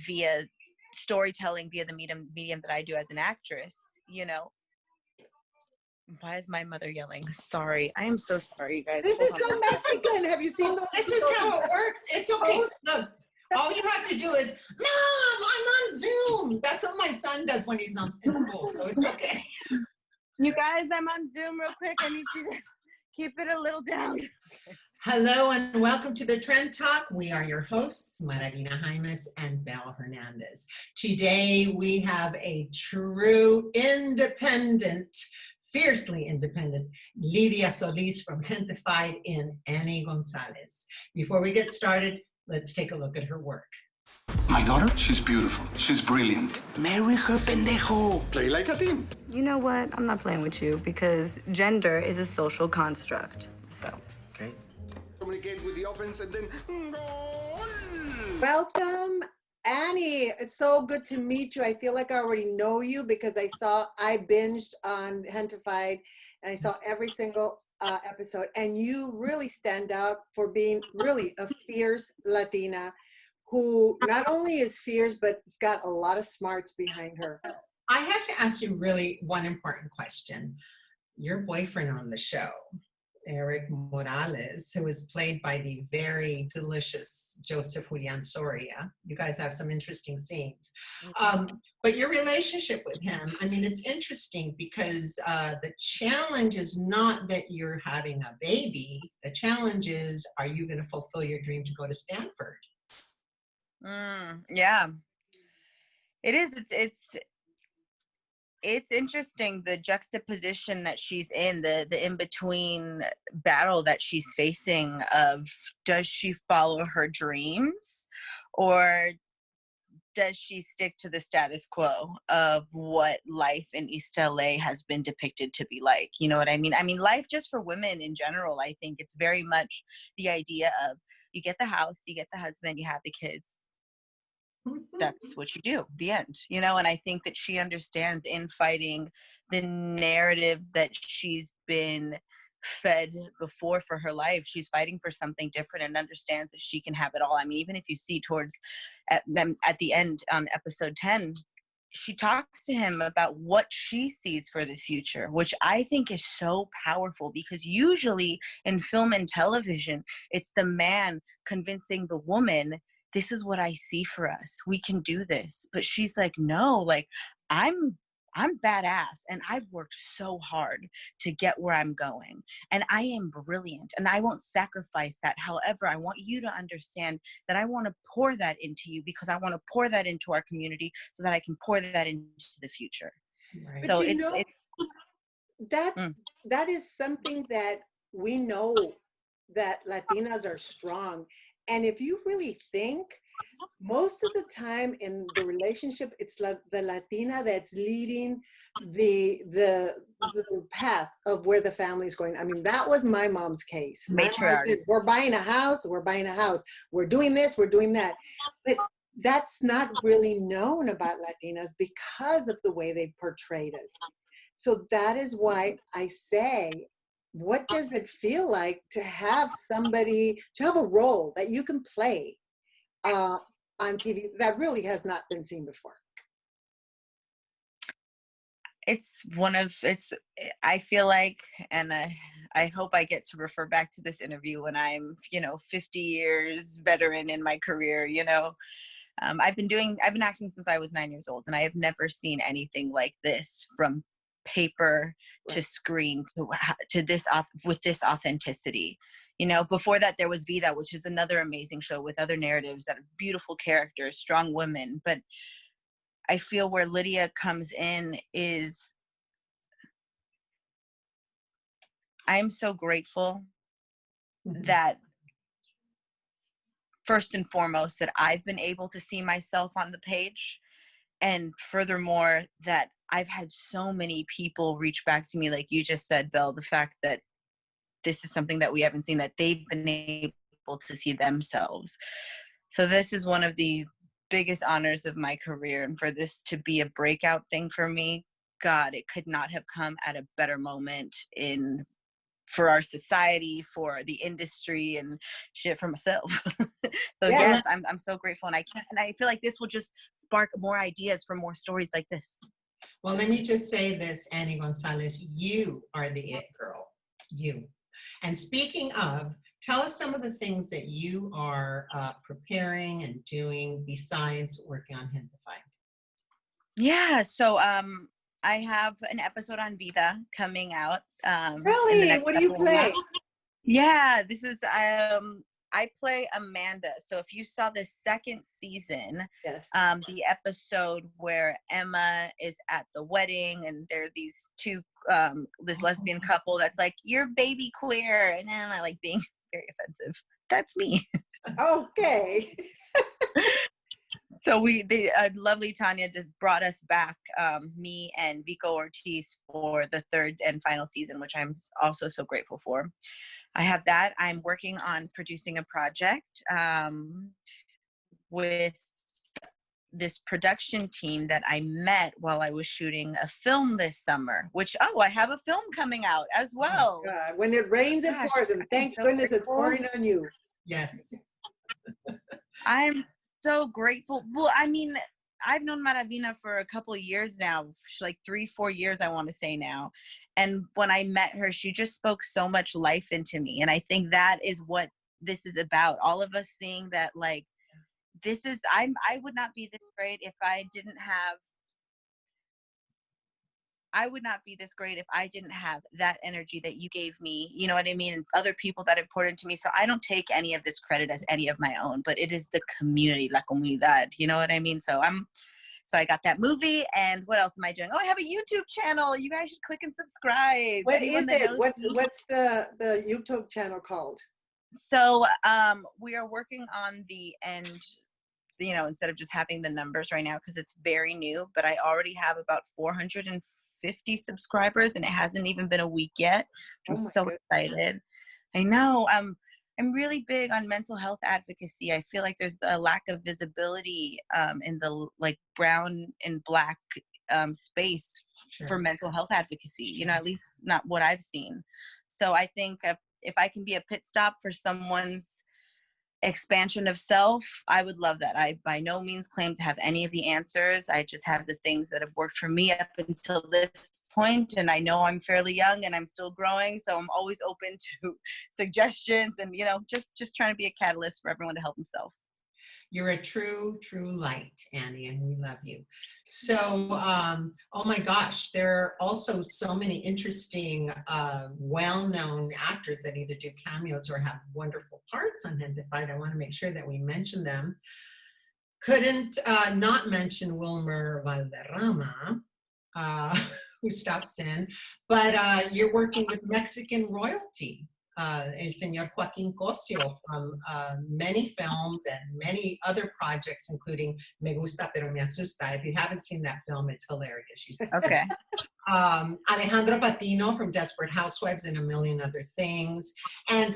via storytelling, via the medium that I do as an actress, Why is my mother yelling? Sorry. I am so sorry, you guys. This is so Mexican. Have you seen those? This is how it works. It's okay. Look, all you have to do is, Mom, I'm on Zoom. That's what my son does when he's on school. So it's okay. You guys, I'm on Zoom real quick. I need you to keep it a little down. Hello and welcome to the Trend Talk. We are your hosts, Maravina Jaimes and Belle Hernandez. Today we have a true independent, fiercely independent, Lidia Solis from Gentefied in Annie Gonzalez. Before we get started, let's take a look at her work. My daughter, she's beautiful. She's brilliant. Marry her, pendejo. Play like a team. You know what? I'm not playing with you because gender is a social construct. So. Okay. Communicate with the offense and then goal. Welcome, Annie. It's so good to meet you. I feel like I already know you because I binged on Gentefied and I saw every single episode. And you really stand out for being really a fierce Latina who not only is fierce, but it's got a lot of smarts behind her. I have to ask you really one important question. Your boyfriend on the show, Eric Morales, who is played by the very delicious Joseph Julian Soria. You guys have some interesting scenes. But your relationship with him, I mean, it's interesting because the challenge is not that you're having a baby. The challenge is, are you going to fulfill your dream to go to Stanford? Yeah, it is. It's interesting, the juxtaposition that she's in, the in-between battle that she's facing of, does she follow her dreams or does she stick to the status quo of what life in East LA has been depicted to be like? You know what I mean? I mean, life just for women in general, I think it's very much the idea of you get the house, you get the husband, you have the kids. That's what you do, the end, and I think that she understands in fighting the narrative that she's been fed before for her life. She's fighting for something different and understands that she can have it all. I mean, even if you see at the end on episode 10, she talks to him about what she sees for the future, which I think is so powerful because usually in film and television, it's the man convincing the woman, this is what I see for us. We can do this. But she's like, no, like I'm badass and I've worked so hard to get where I'm going. And I am brilliant and I won't sacrifice that. However, I want you to understand that I want to pour that into you because I want to pour that into our community so that I can pour that into the future. Right. So that is something that we know that Latinas are strong. And if you really think, most of the time in the relationship, it's the Latina that's leading the path of where the family's going. I mean, that was my mom's case. My mom said, we're buying a house. We're doing this, we're doing that. But that's not really known about Latinas because of the way they portrayed us. So that is why I say, what does it feel like to have a role that you can play on TV that really has not been seen before? I feel like, and I hope I get to refer back to this interview when I'm, 50 years veteran in my career, I've been acting since I was 9 years old and I have never seen anything like this from paper to screen to this with this authenticity. Before that there was Vida, which is another amazing show with other narratives that are beautiful characters, strong women. But I feel where Lidia comes in is I'm so grateful that first and foremost that I've been able to see myself on the page, and furthermore that I've had so many people reach back to me, like you just said, Belle, the fact that this is something that we haven't seen, that they've been able to see themselves. So this is one of the biggest honors of my career. And for this to be a breakout thing for me, God, it could not have come at a better moment for our society, for the industry, and shit, for myself. So Yes. yes, I'm so grateful, and I feel like this will just spark more ideas for more stories like this. Well, let me just say this, Annie Gonzalez, you are the it girl, you. And speaking of, tell us some of the things that you are preparing and doing besides working on Gentefied. Yeah, so I have an episode on Vida coming out in the Really? next What do you couple of play? months. Yeah, this is I play Amanda. So if you saw the second season, Yes. the episode where Emma is at the wedding and there are these two this lesbian couple that's like, you're baby queer, and then I like being very offensive. That's me. Okay. So the lovely Tanya just brought us back, me and Vico Ortiz, for the third and final season, which I'm also so grateful for. I have that. I'm working on producing a project with this production team that I met while I was shooting a film this summer, which, I have a film coming out as well. God, when it rains, it Gosh, pours, and I'm thank so goodness it's grateful. pouring on you. Yes. I'm so grateful. Well, I mean, I've known Maravina for a couple of years now, like 3-4 years, I want to say now. And when I met her, she just spoke so much life into me. And I think that is what this is about. All of us seeing that, like, I would not be this great if I didn't have that energy that you gave me, you know what I mean, and other people that have poured into me. So I don't take any of this credit as any of my own, but it is the community, la comunidad, you know what I mean? So I got that movie, and what else am I doing? I have a YouTube channel. You guys should click and subscribe. What Anyone is that it? knows What's the YouTube channel called? So we are working on the end, instead of just having the numbers right now, because it's very new, but I already have about 450 subscribers, and it hasn't even been a week yet. I'm so excited. I know. I'm really big on mental health advocacy. I feel like there's a lack of visibility in the brown and black space for mental health advocacy, at least not what I've seen. So I think if I can be a pit stop for someone's expansion of self, I would love that. I by no means claim to have any of the answers. I just have the things that have worked for me up until this point, and I know I'm fairly young and I'm still growing, so I'm always open to suggestions and just trying to be a catalyst for everyone to help themselves. You're a true light, Annie, and we love you. So, oh my gosh, there are also so many interesting, well-known actors that either do cameos or have wonderful parts on Gentefied. I want to make sure that we mention them. Couldn't not mention Wilmer Valderrama, who stops in, but you're working with Mexican royalty. El Señor Joaquín Cosio from many films and many other projects, including Me Gusta Pero Me Asusta. If you haven't seen that film, it's hilarious. Okay. Alejandro Patino from Desperate Housewives and a million other things. And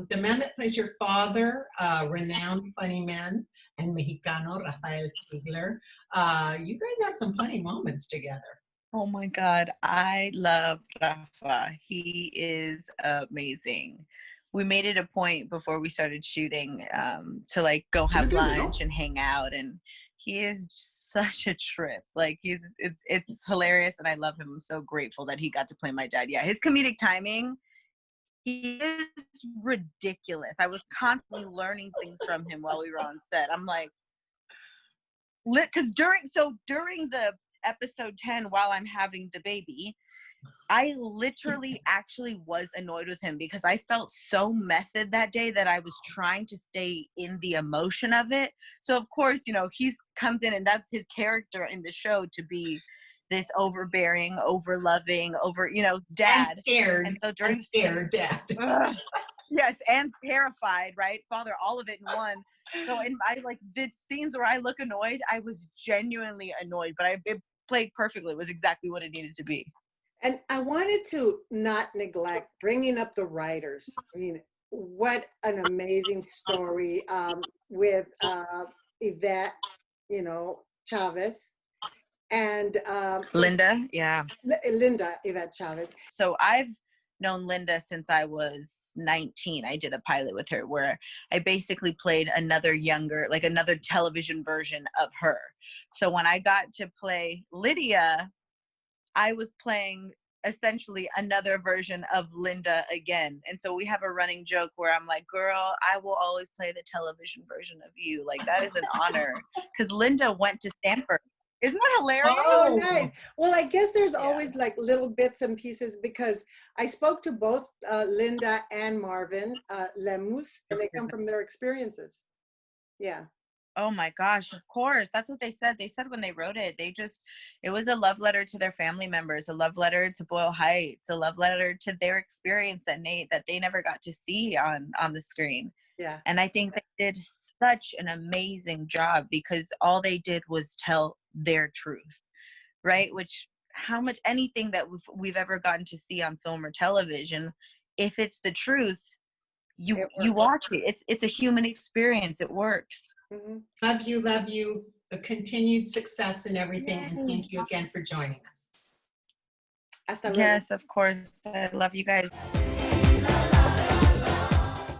the man that plays your father, renowned funny man and Mexicano, Rafael Ziegler. You guys have some funny moments together. Oh my God, I love Rafa. He is amazing. We made it a point before we started shooting to go have lunch and hang out, and he is such a trip. It's hilarious, and I love him. I'm so grateful that he got to play my dad. Yeah, his comedic timing, he is ridiculous. I was constantly learning things from him while we were on set. I'm like, because during the episode 10, while I'm having the baby, I literally actually was annoyed with him because I felt so method that day that I was trying to stay in the emotion of it. So of course, he comes in, and that's his character in the show, to be this overbearing, over-loving, dad. And scared. And so during scared dad. Yes, and terrified, right? Father, all of it in one. So the scenes where I look annoyed, I was genuinely annoyed, but it played perfectly. It was exactly what it needed to be. And I wanted to not neglect bringing up the writers. I mean, what an amazing story with Yvette, Chavez, and Linda, yeah. Linda Yvette Chavez. So I've known Linda since I was 19. I did a pilot with her where I basically played another television version of her. So when I got to play Lidia, I was playing essentially another version of Linda again. And so we have a running joke where I'm like, girl, I will always play the television version of you. Like, that is an honor, because Linda went to Stanford. Isn't that hilarious? Oh, nice. Well, I guess there's Yeah. always like little bits and pieces, because I spoke to both Linda and Marvin Lemus, and they come from their experiences. Yeah. Oh my gosh, of course. That's what they said. They said when they wrote it, it was a love letter to their family members, a love letter to Boyle Heights, a love letter to their experience that they never got to see on the screen. Yeah. And I think they did such an amazing job, because all they did was tell their truth, right? Which, how much anything that we've ever gotten to see on film or television, if it's the truth, you watch it. It's a human experience. It works. Mm-hmm. Love you. A continued success in everything. Yay. And thank you again for joining us. Hasta luego. Yes, of course. I love you guys.